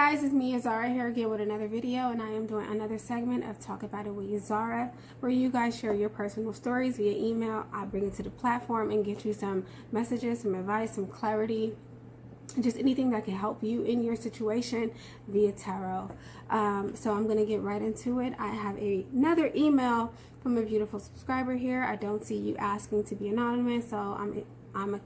guys, it's me, Zara, here again with another video, and I am doing another segment of Talk About It with Zara, where you guys share your personal stories via email. I bring it to the platform and get you some messages, some advice, some clarity, just anything that can help you in your situation via tarot. So I'm going to get right into it. I have another email from a beautiful subscriber here. I don't see you asking to be anonymous, so I'm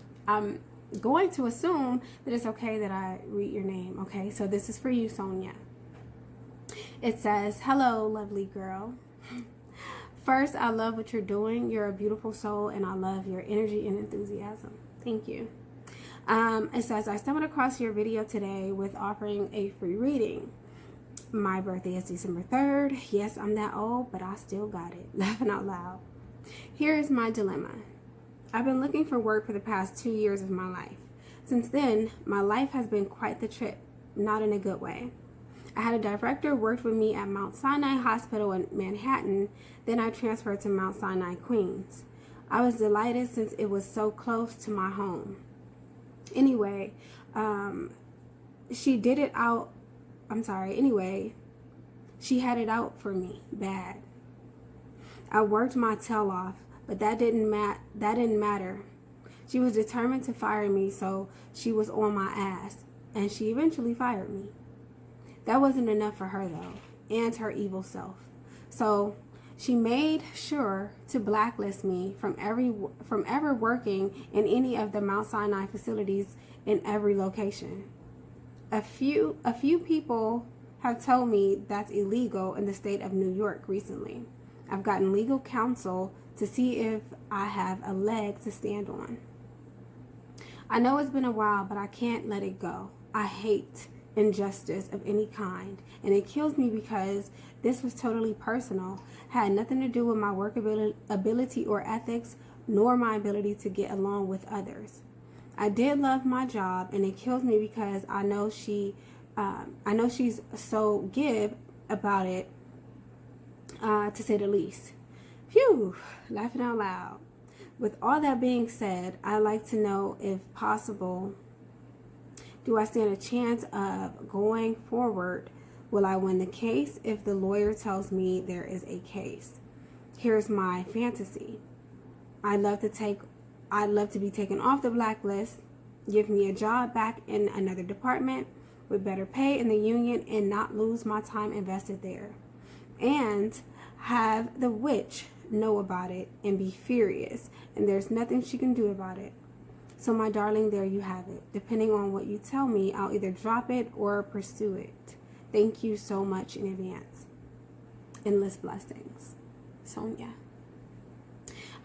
going to assume that it's okay that I read your name. Okay, so this is for you, Sonia. It says, "Hello, lovely girl. First, I love what you're doing. You're a beautiful soul, and I love your energy and enthusiasm. Thank you." It says, "I stumbled across your video today with offering a free reading. My birthday is December 3rd. Yes, I'm that old, but I still got it." Laughing out loud. "Here is my dilemma. I've been looking for work for the past 2 years of my life. Since then, my life has been quite the trip, not in a good way. I had a director worked with me at Mount Sinai Hospital in Manhattan, then I transferred to Mount Sinai, Queens. I was delighted since it was so close to my home. Anyway, she had it out for me bad. I worked my tail off, but that didn't matter. She was determined to fire me, so she was on my ass, and she eventually fired me. That wasn't enough for her, though, and her evil self. So she made sure to blacklist me from ever working in any of the Mount Sinai facilities in every location. A few people have told me that's illegal in the state of New York recently. I've gotten legal counsel to see if I have a leg to stand on. I know it's been a while, but I can't let it go. I hate injustice of any kind, and it kills me because this was totally personal, had nothing to do with my work ability or ethics, nor my ability to get along with others. I did love my job, and it kills me because I know she's so give about it, to say the least." Phew, laughing out loud. "With all that being said, I'd like to know, if possible, do I stand a chance of going forward? Will I win the case if the lawyer tells me there is a case? Here's my fantasy. I'd love to be taken off the blacklist, give me a job back in another department with better pay in the union, and not lose my time invested there. And have the witch know about it and be furious, and there's nothing she can do about it. So my darling, there you have it. Depending on what you tell me, I'll either drop it or pursue it. Thank you so much in advance. Endless blessings, Sonia."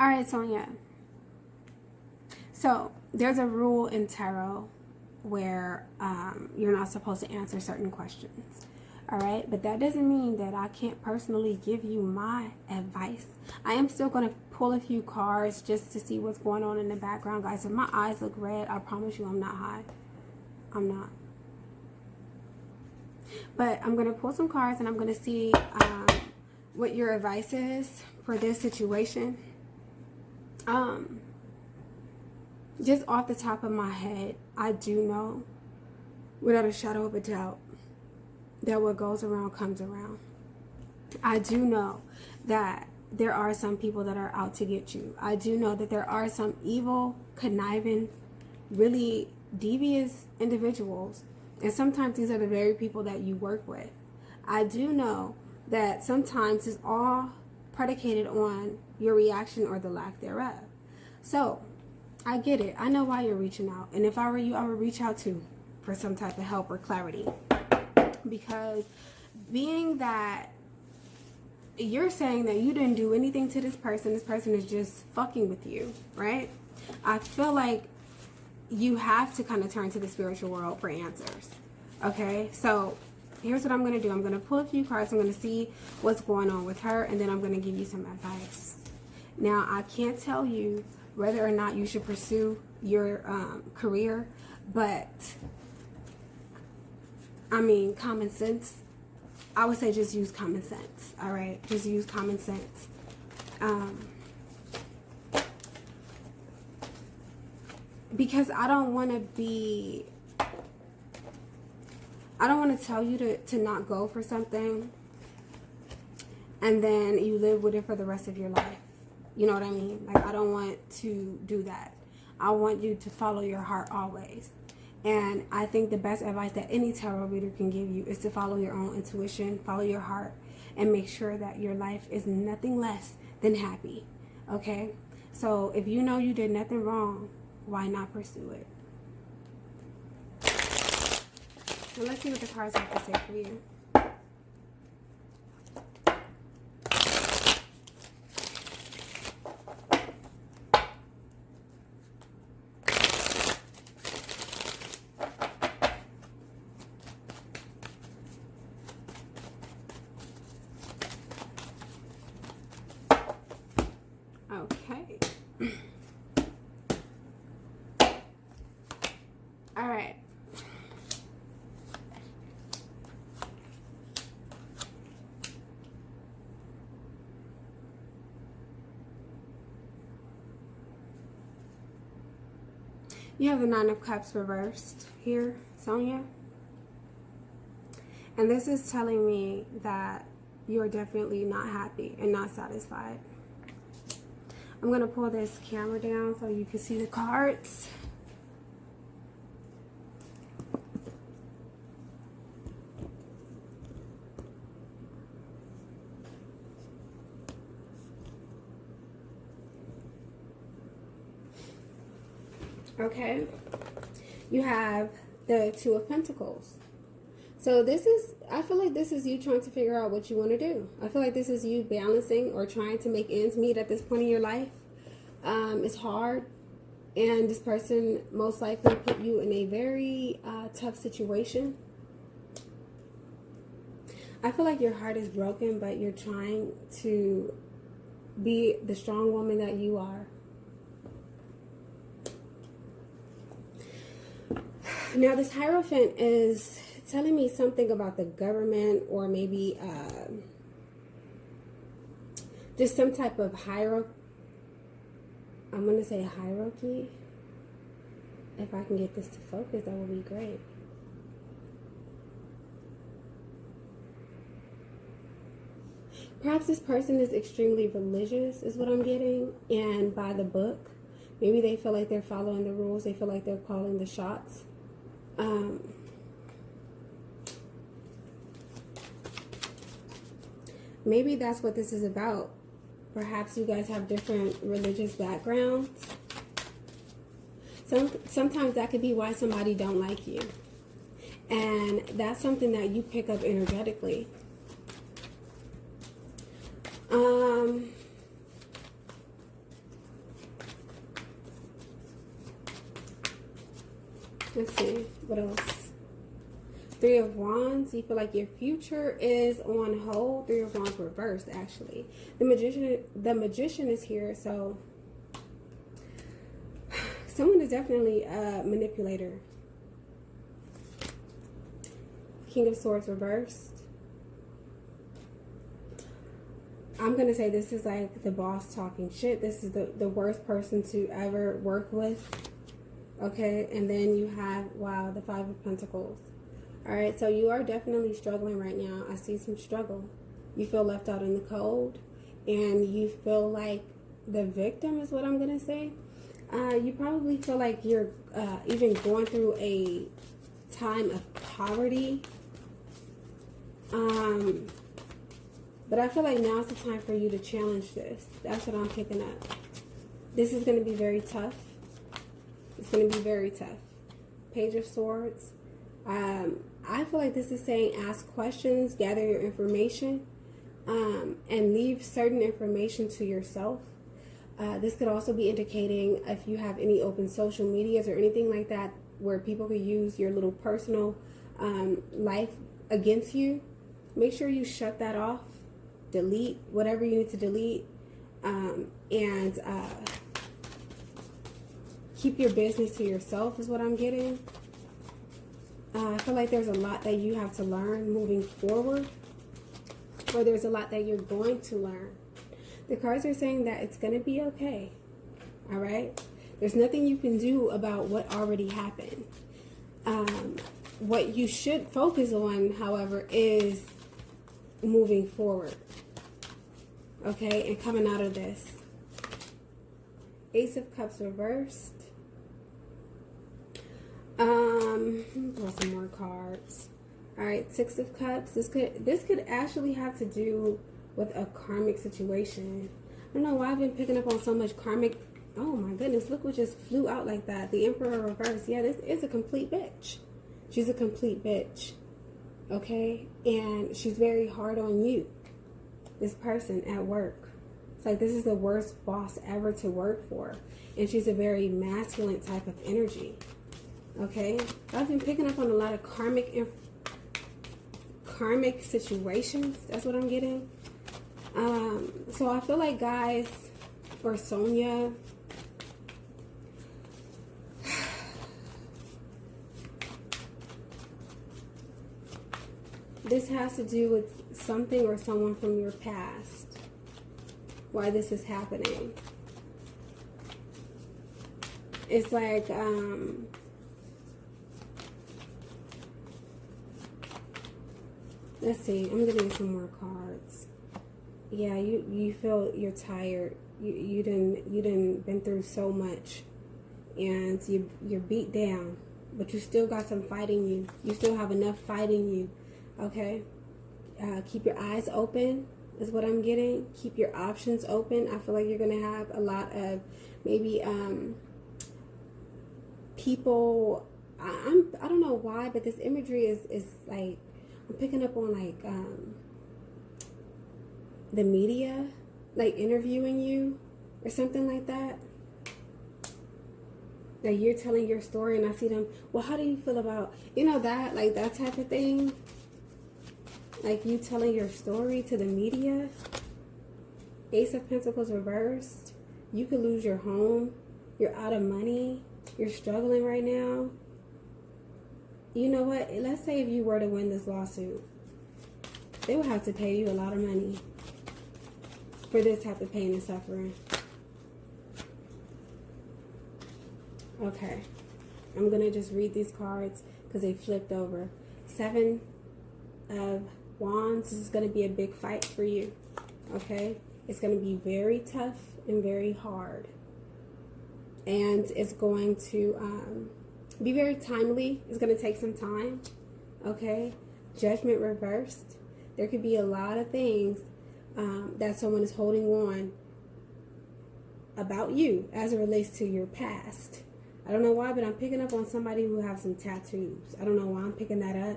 All right, Sonia. So there's a rule in tarot where you're not supposed to answer certain questions. All right, but that doesn't mean that I can't personally give you my advice. I am still going to pull a few cards just to see what's going on in the background, guys. If my eyes look red, I promise you I'm not high. I'm not. But I'm going to pull some cards, and I'm going to see what your advice is for this situation. Just off the top of my head, I do know, without a shadow of a doubt, that what goes around comes around. I do know that there are some people that are out to get you. I do know that there are some evil, conniving, really devious individuals, and sometimes these are the very people that you work with. I do know that sometimes it's all predicated on your reaction or the lack thereof. So I get it. I know why you're reaching out, and if I were you, I would reach out too for some type of help or clarity. Because being that you're saying that you didn't do anything to this person is just fucking with you, right? I feel like you have to kind of turn to the spiritual world for answers. Okay, so here's what I'm going to do. I'm going to pull a few cards. I'm going to see what's going on with her, and then I'm going to give you some advice. Now, I can't tell you whether or not you should pursue your career, but I mean, common sense. I would say just use common sense. All right, just use common sense. Because I don't want to be I don't want to tell you to not go for something and then you live with it for the rest of your life. You know what I mean? Like, I don't want to do that. I want you to follow your heart always. And I think the best advice that any tarot reader can give you is to follow your own intuition, follow your heart, and make sure that your life is nothing less than happy. Okay? So if you know you did nothing wrong, why not pursue it? So let's see what the cards have to say for you. Okay. All right. You have the Nine of Cups reversed here, Sonia. And this is telling me that you're definitely not happy and not satisfied. I'm going to pull this camera down so you can see the cards. Okay. You have the Two of Pentacles. So this is, I feel like this is you trying to figure out what you want to do. I feel like this is you balancing or trying to make ends meet at this point in your life. It's hard. And this person most likely put you in a very tough situation. I feel like your heart is broken, but you're trying to be the strong woman that you are. Now, this Hierophant is telling me something about the government, or maybe just some type of hierarchy. I'm going to say hierarchy. If I can get this to focus, that would be great. Perhaps this person is extremely religious, is what I'm getting, and by the book. Maybe they feel like they're following the rules. They feel like they're calling the shots. Maybe that's what this is about. Perhaps you guys have different religious backgrounds. Sometimes that could be why somebody don't like you. And that's something that you pick up energetically. Let's see, what else? Three of Wands. You feel like your future is on hold. Three of Wands reversed, actually. The magician is here, so someone is definitely a manipulator. King of Swords reversed. I'm going to say this is like the boss talking shit. This is the worst person to ever work with. Okay, and then you have, wow, the Five of Pentacles. All right, so you are definitely struggling right now. I see some struggle. You feel left out in the cold, and you feel like the victim is what I'm going to say. You probably feel like you're even going through a time of poverty. But I feel like now's the time for you to challenge this. That's what I'm picking up. This is going to be very tough. It's going to be very tough. Page of Swords. I feel like this is saying ask questions, gather your information, and leave certain information to yourself. This could also be indicating if you have any open social medias or anything like that where people could use your little personal life against you. Make sure you shut that off. Delete whatever you need to delete. And keep your business to yourself is what I'm getting. I feel like there's a lot that you have to learn moving forward, or there's a lot that you're going to learn. The cards are saying that it's going to be okay. All right? There's nothing you can do about what already happened. what you should focus on, however, is moving forward. Okay, and coming out of this. Ace of Cups reversed. Draw some more cards. All right, Six of Cups. This could actually have to do with a karmic situation. I don't know why I've been picking up on so much karmic. Oh my goodness, look what just flew out like that. The Emperor reversed. Yeah, this is a complete bitch. She's a complete bitch. Okay, and she's very hard on you. This person at work. It's like this is the worst boss ever to work for. And she's a very masculine type of energy. Okay? I've been picking up on a lot of karmic situations. That's what I'm getting. So I feel like, guys, or Sonia, this has to do with something or someone from your past. Why this is happening. It's like, let's see. I'm getting some more cards. Yeah, you feel you're tired. You didn't been through so much, and you're beat down, but you still got some fight in you. You still have enough fight in you. Okay, keep your eyes open is what I'm getting. Keep your options open. I feel like you're gonna have a lot of maybe people. I don't know why, but this imagery is like I'm picking up on like the media, like interviewing you or something like that. Like you're telling your story, and I see them. Well, how do you feel about that, like that type of thing? Like you telling your story to the media. Ace of Pentacles reversed. You could lose your home. You're out of money. You're struggling right now. You know what? Let's say if you were to win this lawsuit, they would have to pay you a lot of money for this type of pain and suffering. Okay. I'm going to just read these cards because they flipped over. Seven of Wands. This is going to be a big fight for you. Okay? It's going to be very tough and very hard. And it's going to be very timely. It's going to take some time. Okay? Judgment reversed. There could be a lot of things that someone is holding on about you as it relates to your past. I don't know why, but I'm picking up on somebody who has some tattoos. I don't know why I'm picking that up.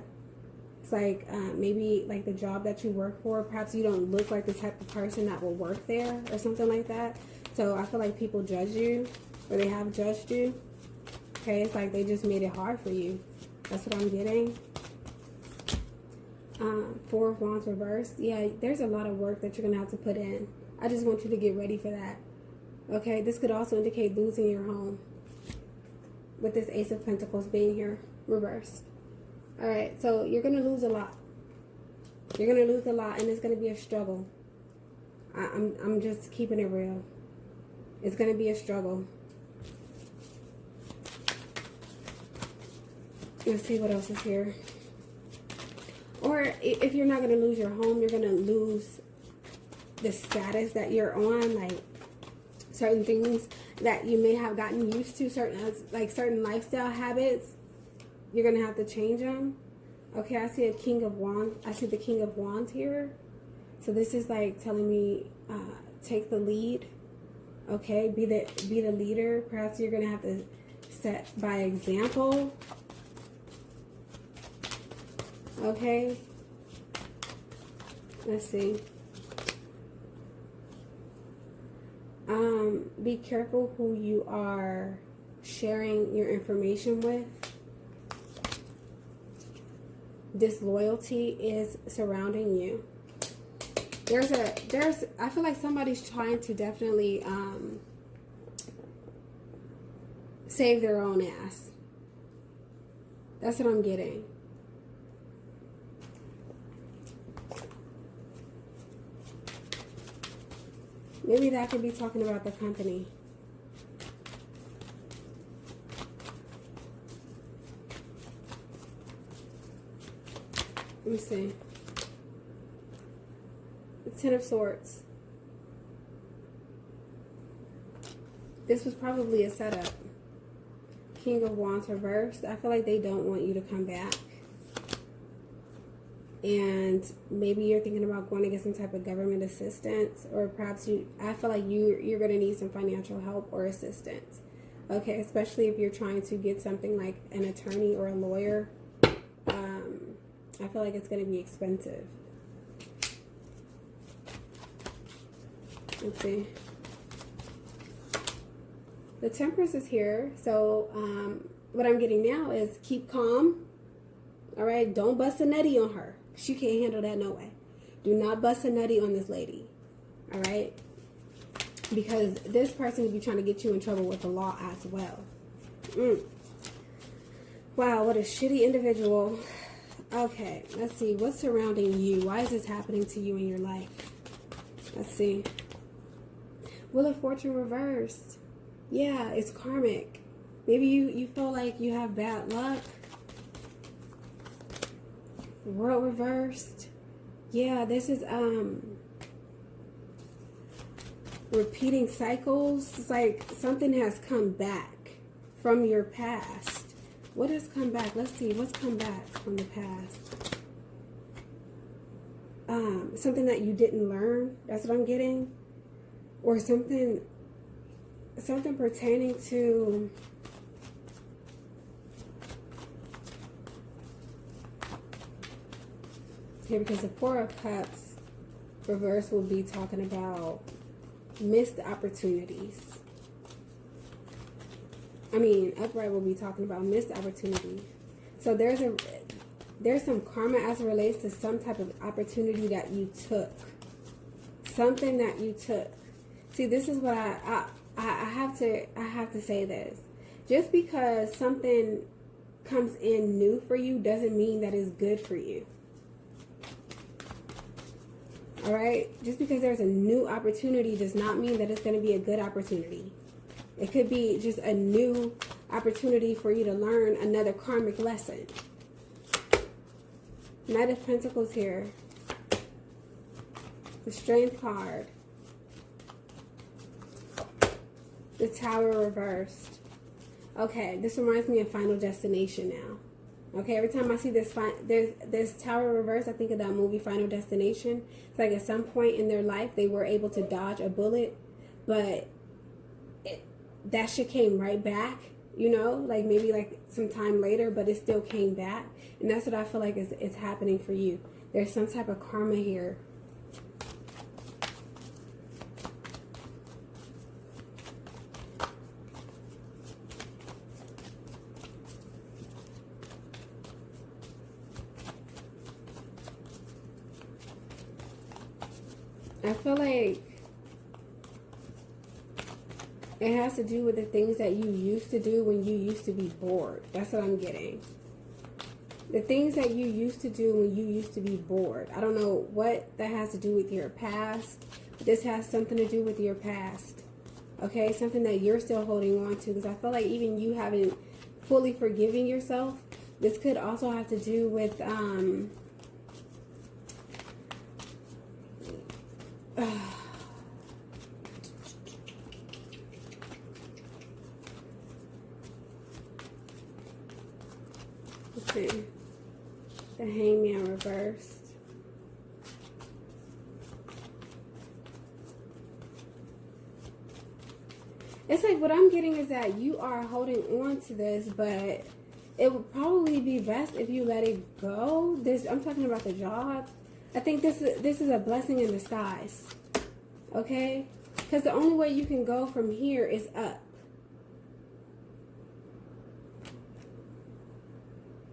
It's like maybe like the job that you work for. Perhaps you don't look like the type of person that will work there or something like that. So I feel like people judge you, or they have judged you. Okay, it's like they just made it hard for you. That's what I'm getting. Four of Wands reversed. Yeah, there's a lot of work that you're going to have to put in. I just want you to get ready for that. Okay, this could also indicate losing your home. With this Ace of Pentacles being here, reversed. Alright, so you're going to lose a lot. You're going to lose a lot, and it's going to be a struggle. I'm just keeping it real. It's going to be a struggle. Let's see what else is here. Or if you're not going to lose your home, you're going to lose the status that you're on, like certain things that you may have gotten used to, certain lifestyle habits. You're going to have to change them. Okay, I see a King of Wands. I see the King of Wands here. So this is like telling me take the lead. Okay, be the leader. Perhaps you're going to have to set by example. Okay, let's see. Be careful who you are sharing your information with. Disloyalty is surrounding you. I feel like somebody's trying to definitely save their own ass. That's what I'm getting. Maybe that could be talking about the company. Let me see. The Ten of Swords. This was probably a setup. King of Wands reversed. I feel like they don't want you to come back. And maybe you're thinking about going to get some type of government assistance, or perhaps I feel like you're going to need some financial help or assistance. Okay, especially if you're trying to get something like an attorney or a lawyer. I feel like it's going to be expensive. Let's see. The Temperance is here. So what I'm getting now is keep calm. All right, don't bust a nutty on her. She can't handle that no way. Do not bust a nutty on this lady. All right, because this person will be trying to get you in trouble with the law as well. Wow, what a shitty individual. Okay, let's see. What's surrounding you? Why is this happening to you in your life? Let's see. Wheel of Fortune reversed. Yeah, it's karmic. Maybe you feel like you have bad luck. World reversed. Yeah, this is repeating cycles. It's like something has come back from your past. What has come back? Let's see. What's come back from the past? Something that you didn't learn. That's what I'm getting. Or something pertaining to here, because the Four of Cups reverse will be talking about missed opportunities. I mean, upright will be talking about missed opportunity. So there's some karma as it relates to some type of opportunity that you took. Something that you took. See, this is what I have to say this. Just because something comes in new for you doesn't mean that it's good for you. All right? Just because there's a new opportunity does not mean that it's going to be a good opportunity. It could be just a new opportunity for you to learn another karmic lesson. Knight of Pentacles here. The Strength card. The Tower reversed. Okay, this reminds me of Final Destination now. Okay, every time I see this Tower reversed, I think of that movie Final Destination. It's like at some point in their life, they were able to dodge a bullet, but that shit came right back, you know, like maybe like some time later, but it still came back. And that's what I feel like is happening for you. There's some type of karma here. I feel like it has to do with the things that you used to do when you used to be bored. That's what I'm getting. The things that you used to do when you used to be bored. I don't know what that has to do with your past. But this has something to do with your past. Okay? Something that you're still holding on to. Because I feel like even you haven't fully forgiven yourself. This could also have to do with let's see. The Hangman reversed. It's like what I'm getting is that you are holding on to this, but it would probably be best if you let it go. I'm talking about the job. I think this is a blessing in disguise. Okay? Because the only way you can go from here is up.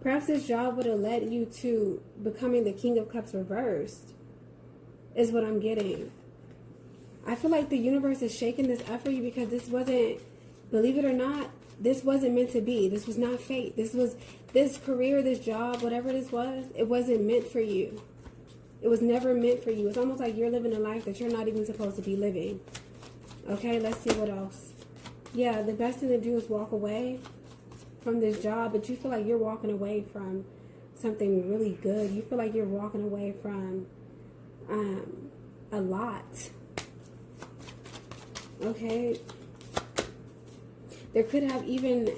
Perhaps this job would have led you to becoming the King of Cups reversed, is what I'm getting. I feel like the universe is shaking this up for you because this wasn't, believe it or not, this wasn't meant to be. This was not fate. This career, this job, whatever this was, it wasn't meant for you. It was never meant for you. It's almost like you're living a life that you're not even supposed to be living. Okay, let's see what else. Yeah, the best thing to do is walk away from this job, but you feel like you're walking away from something really good. You feel like you're walking away from a lot. Okay. There could have been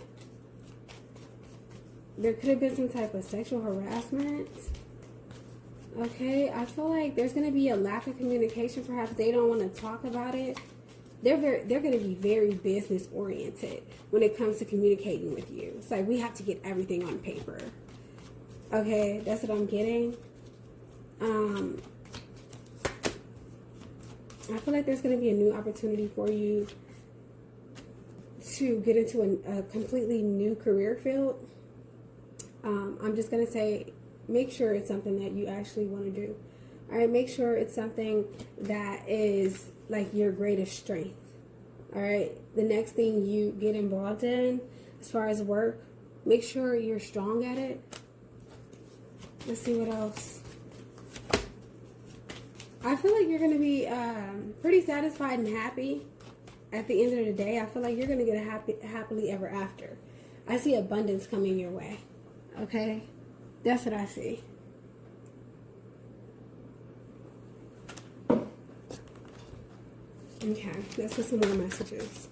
some type of sexual harassment. Okay, I feel like there's going to be a lack of communication. Perhaps they don't want to talk about it. They're going to be very business oriented when it comes to communicating with you. It's like we have to get everything on paper. Okay, that's what I'm getting. I feel like there's going to be a new opportunity for you to get into a completely new career field. I'm just going to say, make sure it's something that you actually want to do. All right, make sure it's something that is like your greatest strength. All right, the next thing you get involved in as far as work, make sure you're strong at it. Let's see what else. I feel like you're going to be pretty satisfied and happy at the end of the day. I feel like you're going to get a happily ever after. I see abundance coming your way. Okay? That's what I see. Okay, let's get some more messages.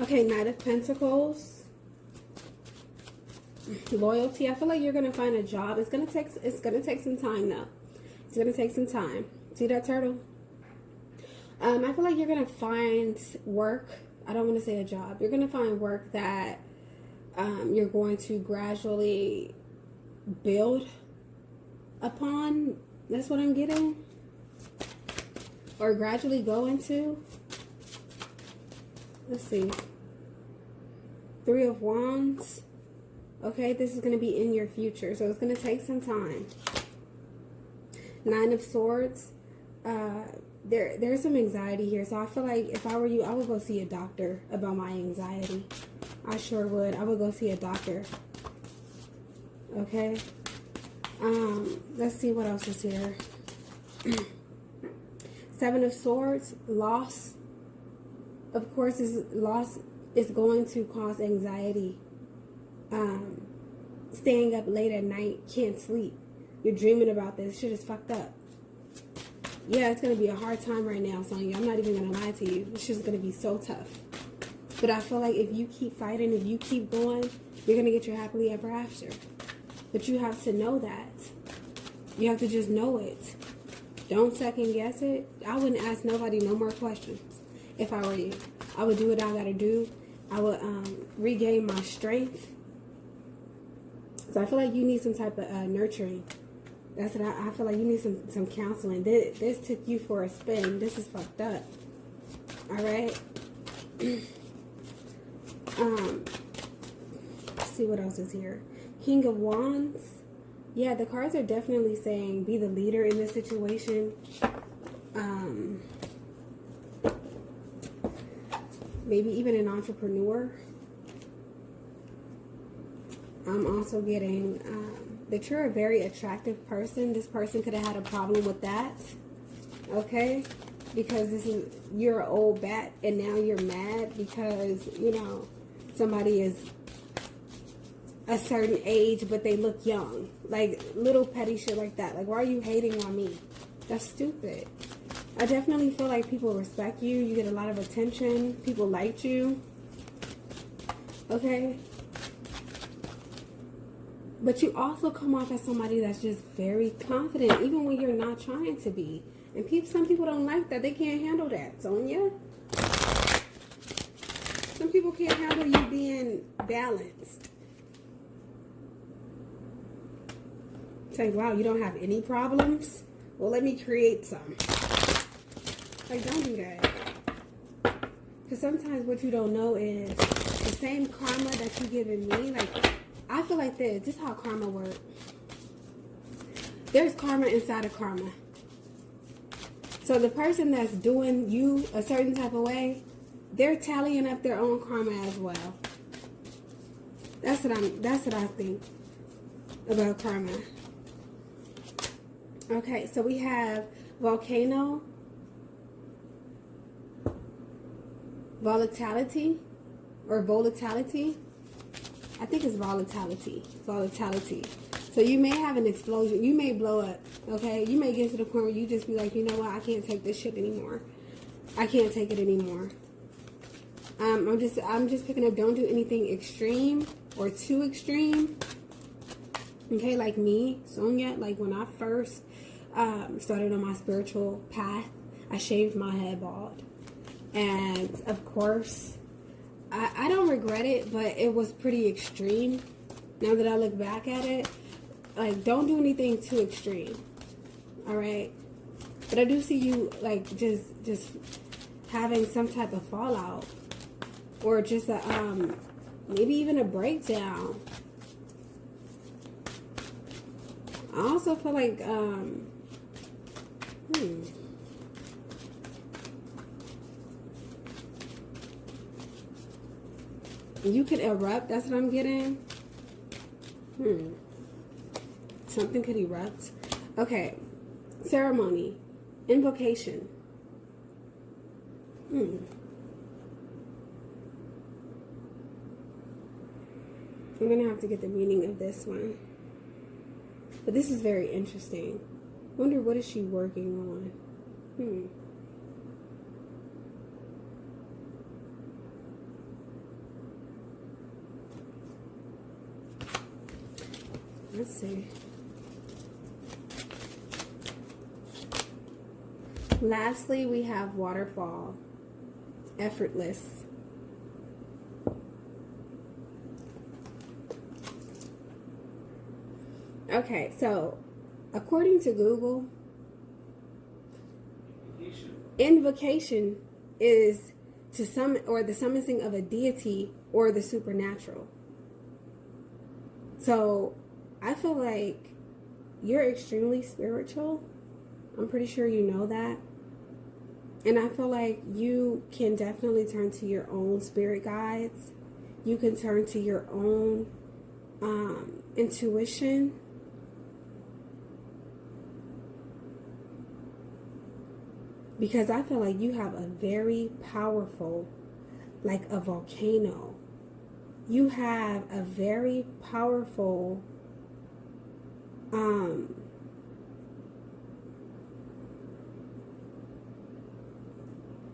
Okay, Knight of Pentacles. Loyalty. I feel like you're gonna find a job. It's gonna take some time though. It's gonna take some time. See that turtle? I feel like you're gonna find work. I don't want to say a job. You're gonna find work that you're going to gradually build upon. That's what I'm getting. Or gradually go into. Let's see. 3 of Wands. Okay, this is going to be in your future, so it's going to take some time. 9 of Swords. There's some anxiety here, so I feel like if I were you, I would go see a doctor about my anxiety. I sure would. I would go see a doctor. Okay. Let's see what else is here. 7 of Swords. Loss. Of course, loss is going to cause anxiety. Staying up late at night, can't sleep. You're dreaming about this. Shit is fucked up. Yeah, it's going to be a hard time right now, Sonia. I'm not even going to lie to you. This shit's going to be so tough. But I feel like if you keep fighting, if you keep going, you're going to get your happily ever after. But you have to know that. You have to just know it. Don't second guess it. I wouldn't ask nobody no more questions if I were you. I would do what I got to do. I would regain my strength. So I feel like you need some type of nurturing. That's what I feel like you need some counseling. This took you for a spin. This is fucked up. All right. Let's see what else is here. King of Wands. Yeah, the cards are definitely saying be the leader in this situation. Maybe even an entrepreneur. I'm also getting that you're a very attractive person. This person could have had a problem with that. Okay? Because you're an old bat and now you're mad because, you know, somebody is a certain age but they look young. Like little petty shit like that. Like, why are you hating on me? That's stupid. I definitely feel like people respect you. You get a lot of attention. People like you. Okay? But you also come off as somebody that's just very confident, even when you're not trying to be. And some people don't like that. They can't handle that, Sonia. Some people can't handle you being balanced. Say, wow, you don't have any problems? Well, let me create some. Like, don't do that. Because sometimes what you don't know is the same karma that you're giving me. Like, I feel like this is how karma works. There's karma inside of karma. So the person that's doing you a certain type of way, they're tallying up their own karma as well. That's what I think about karma. Okay, so we have volcano. volatility or volatility. I think it's volatility. Volatility. So you may have an explosion. You may blow up. Okay. You may get to the point where you just be like, you know what? I can't take this shit anymore. I can't take it anymore. I'm just picking up. Don't do anything extreme or too extreme. Okay, like me, Sonia. Like when I first started on my spiritual path, I shaved my head bald, and of course, I don't regret it, but it was pretty extreme. Now that I look back at it, like don't do anything too extreme. All right, but I do see you like just having some type of fallout. Or just a, maybe even a breakdown. I also feel like, you could erupt. That's what I'm getting. Something could erupt. Okay. Ceremony. Invocation. I'm going to have to get the meaning of this one. But this is very interesting. Wonder what is she working on? Let's see. Lastly, we have waterfall. Effortless. Okay, so according to Google, invocation is to summon or the summoning of a deity or the supernatural. So I feel like you're extremely spiritual. I'm pretty sure you know that. And I feel like you can definitely turn to your own spirit guides. You can turn to your own intuition. Because I feel like you have a very powerful, like a volcano. You have a very powerful, I'm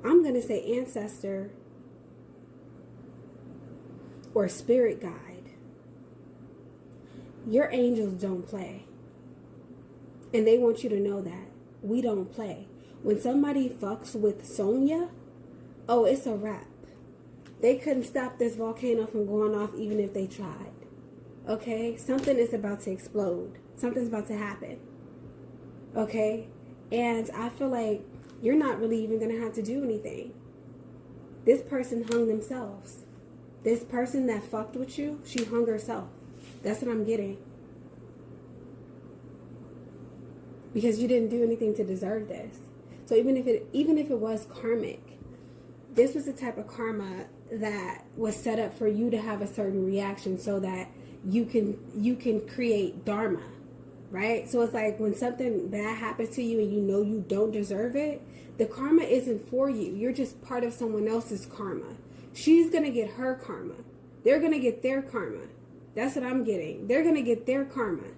going to say ancestor or spirit guide. Your angels don't play. And they want you to know that. We don't play. When somebody fucks with Sonia, oh, it's a wrap. They couldn't stop this volcano from going off even if they tried. Okay? Something is about to explode. Something's about to happen. Okay? And I feel like you're not really even going to have to do anything. This person hung themselves. This person that fucked with you, she hung herself. That's what I'm getting. Because you didn't do anything to deserve this. So even if it was karmic, this was the type of karma that was set up for you to have a certain reaction so that you can create dharma, right? So it's like when something bad happens to you and you know you don't deserve it, the karma isn't for you. You're just part of someone else's karma. She's going to get her karma. They're going to get their karma. That's what I'm getting. They're going to get their karma.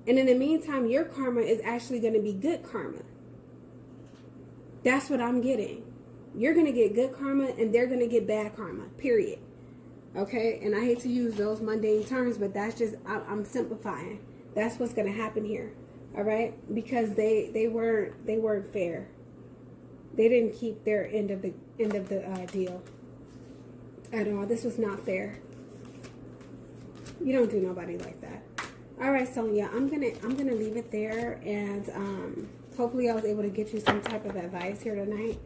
And in the meantime, your karma is actually going to be good karma. That's what I'm getting. You're going to get good karma and they're going to get bad karma, period. Okay? And I hate to use those mundane terms, but that's just, I'm simplifying. That's what's going to happen here. All right? Because they weren't fair. They didn't keep their end of the deal at all. This was not fair. You don't do nobody like that. All right, Sonia, I'm gonna leave it there, and hopefully I was able to get you some type of advice here tonight.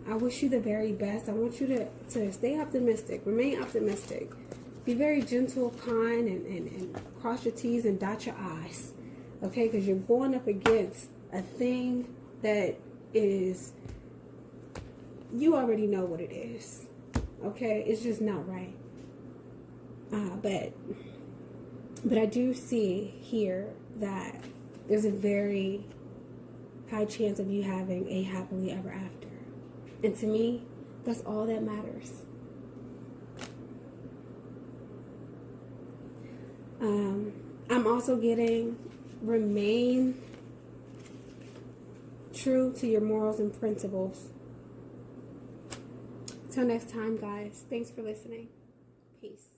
I wish you the very best. I want you to stay optimistic, remain optimistic, be very gentle, kind, and cross your T's and dot your I's, okay? Because you're going up against a thing that is, you already know what it is, okay? It's just not right. But I do see here that there's a very high chance of you having a happily ever after. And to me, That's all that matters. I'm also getting remain true to your morals and principles. Till next time, guys. Thanks for listening. Peace.